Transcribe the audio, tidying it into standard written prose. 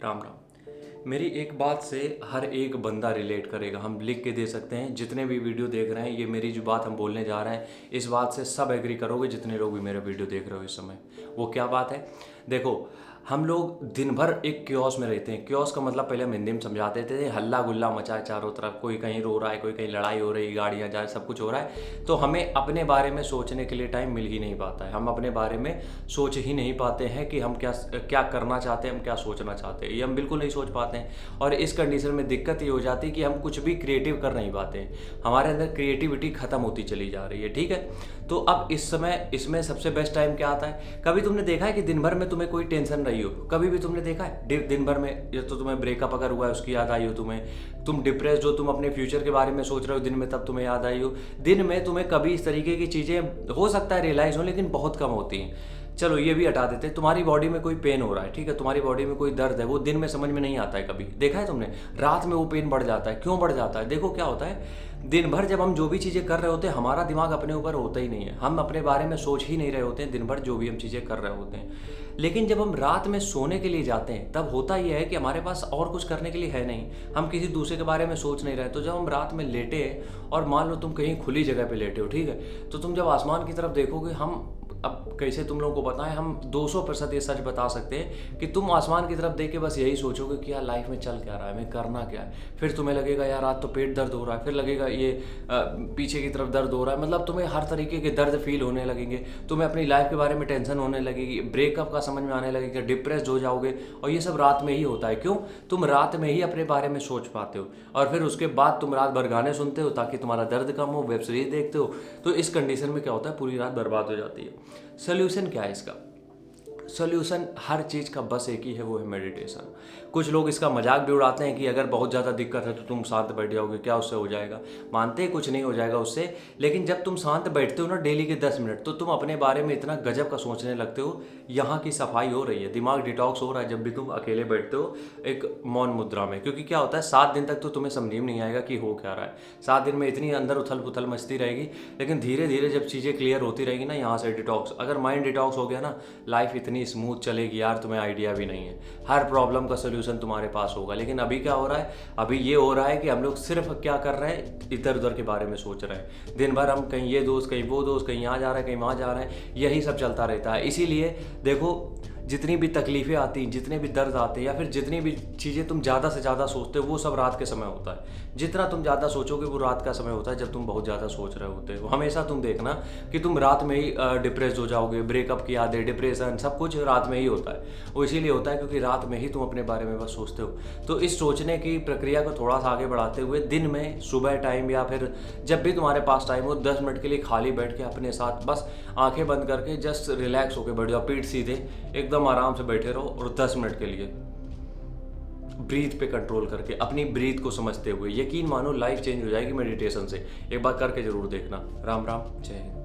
राम राम। मेरी एक बात से हर एक बंदा रिलेट करेगा, हम लिख के दे सकते हैं। जितने भी वीडियो देख रहे हैं, ये मेरी जो बात हम बोलने जा रहे हैं, इस बात से सब एग्री करोगे जितने लोग भी मेरा वीडियो देख रहे हो इस समय। वो क्या बात है? देखो, हम लोग दिन भर एक क्योस में रहते हैं। क्योस का मतलब पहले हम हिंदी में समझाते थे, हल्ला गुल्ला मचा है चारों तरफ, कोई कहीं रो रहा है, कोई कहीं लड़ाई हो रही है, गाड़ियाँ जा सब कुछ हो रहा है। तो हमें अपने बारे में सोचने के लिए टाइम मिल ही नहीं पाता है। हम अपने बारे में सोच ही नहीं पाते हैं कि हम क्या क्या करना चाहते हैं, हम क्या सोचना चाहते हैं, ये हम बिल्कुल नहीं सोच पाते हैं। और इस कंडीशन में दिक्कत ये हो जाती है कि हम कुछ भी क्रिएटिव कर नहीं पाते हैं। हमारे अंदर क्रिएटिविटी खत्म होती चली जा रही है। ठीक है, तो अब इस समय इसमें सबसे बेस्ट टाइम क्या आता है? कभी तुमने देखा है कि दिन भर में तुम्हें कोई टेंशन रही हो? कभी भी तुमने देखा है दिन भर में ये तो तुम्हें ब्रेकअप अगर हुआ है उसकी याद आई हो, तुम डिप्रेस्ड हो, तुम अपने फ्यूचर के बारे में सोच रहे हो दिन में, तब तुम्हें याद आई हो? दिन में तुम्हें कभी इस तरीके की चीज़ें हो सकता है रियलाइज़ हो, लेकिन बहुत कम होती हैं। चलो ये भी हटा देते हैं। तुम्हारी बॉडी में कोई पेन हो रहा है, ठीक है, तुम्हारी बॉडी में कोई दर्द है, वो दिन में समझ में नहीं आता है। कभी देखा है तुमने? रात में वो पेन बढ़ जाता है। क्यों बढ़ जाता है? देखो क्या होता है, दिन भर जब हम जो भी चीज़ें कर रहे होते हैं, हमारा दिमाग अपने ऊपर होता ही नहीं है। हम अपने बारे में सोच ही नहीं रहे होते हैं दिन भर, जो भी हम चीज़ें कर रहे होते हैं। लेकिन जब हम रात में सोने के लिए जाते हैं, तब होता यह है कि हमारे पास और कुछ करने के लिए है नहीं, हम किसी दूसरे के बारे में सोच नहीं रहे। तो जब हम रात में लेटे और मान लो तुम कहीं खुली जगह पे लेटे हो, ठीक है, तो तुम जब आसमान की तरफ देखोगे, हम अब कैसे तुम लोगों को बताएं, हम 200% ये सच बता सकते हैं कि तुम आसमान की तरफ देख के बस यही सोचोगे कि यार लाइफ में चल क्या रहा है, मैं करना क्या है। फिर तुम्हें लगेगा यार आज तो पेट दर्द हो रहा है, फिर लगेगा ये पीछे की तरफ दर्द हो रहा है। मतलब तुम्हें हर तरीके के दर्द फील होने लगेंगे, तुम्हें अपनी लाइफ के बारे में टेंशन होने लगेगी, ब्रेकअप का समझ में आने लगेगा, डिप्रेस्ड हो जाओगे। और ये सब रात में ही होता है। क्यों? तुम रात में ही अपने बारे में सोच पाते हो, और फिर उसके बाद तुम रात भर गाने सुनते हो ताकि तुम्हारा दर्द कम हो, वेब सीरीज देखते हो। तो इस कंडीशन में क्या होता है, पूरी रात बर्बाद हो जाती है। सोल्यूशन क्या है इसका? सोल्यूशन हर चीज़ का बस एक ही है, वो है मेडिटेशन। कुछ लोग इसका मजाक भी उड़ाते हैं कि अगर बहुत ज़्यादा दिक्कत है तो तुम शांत बैठ जाओगे, क्या उससे हो जाएगा? मानते हैं कुछ नहीं हो जाएगा उससे, लेकिन जब तुम शांत बैठते हो ना डेली के 10 मिनट, तो तुम अपने बारे में इतना गजब का सोचने लगते हो। यहाँ की सफाई हो रही है, दिमाग डिटॉक्स हो रहा है जब भी तुम अकेले बैठते हो एक मौन मुद्रा में। क्योंकि क्या होता है, 7 दिन तक तो तुम्हें समझ में नहीं आएगा कि हो क्या रहा है। 7 दिन में इतनी अंदर उथल पुथल मचती रहेगी, लेकिन धीरे धीरे जब चीज़ें क्लियर होती रहेगी ना, यहाँ से डिटॉक्स, अगर माइंड डिटॉक्स हो गया ना, लाइफ इतनी स्मूथ चलेगी यार, तुम्हें आइडिया भी नहीं है। हर प्रॉब्लम का सोल्यूशन तुम्हारे पास होगा। लेकिन अभी क्या हो रहा है? अभी ये हो रहा है कि हम लोग सिर्फ क्या कर रहे हैं, इधर उधर के बारे में सोच रहे हैं। दिन भर हम कहीं ये दोस्त, कहीं वो दोस्त, कहीं यहाँ जा रहे हैं, कहीं वहाँ जा रहे हैं, यही सब चलता रहता है। इसीलिए देखो, जितनी भी तकलीफ़ें आती हैं, जितने भी दर्द आते हैं, या फिर जितनी भी चीज़ें तुम ज़्यादा से ज़्यादा सोचते हो, वो सब रात के समय होता है। जितना तुम ज़्यादा सोचोगे वो रात का समय होता है, जब तुम बहुत ज़्यादा सोच रहे होते हो। हमेशा तुम देखना कि तुम रात में ही डिप्रेस हो जाओगे। ब्रेकअप की यादें, डिप्रेशन, सब कुछ रात में ही होता है। वो इसीलिए होता है क्योंकि रात में ही तुम अपने बारे में बस सोचते हो। तो इस सोचने की प्रक्रिया को थोड़ा सा आगे बढ़ाते हुए, दिन में सुबह टाइम या फिर जब भी तुम्हारे पास टाइम हो, 10 मिनट के लिए खाली बैठ के अपने साथ बस आंखें बंद करके जस्ट रिलैक्स होकर बैठ जाओ, पीठ सीधे एकदम आराम से बैठे रहो, और 10 मिनट के लिए ब्रीथ पे कंट्रोल करके, अपनी ब्रीथ को समझते हुए, यकीन मानो लाइफ चेंज हो जाएगी मेडिटेशन से। एक बार करके जरूर देखना। राम राम, जय हिंद।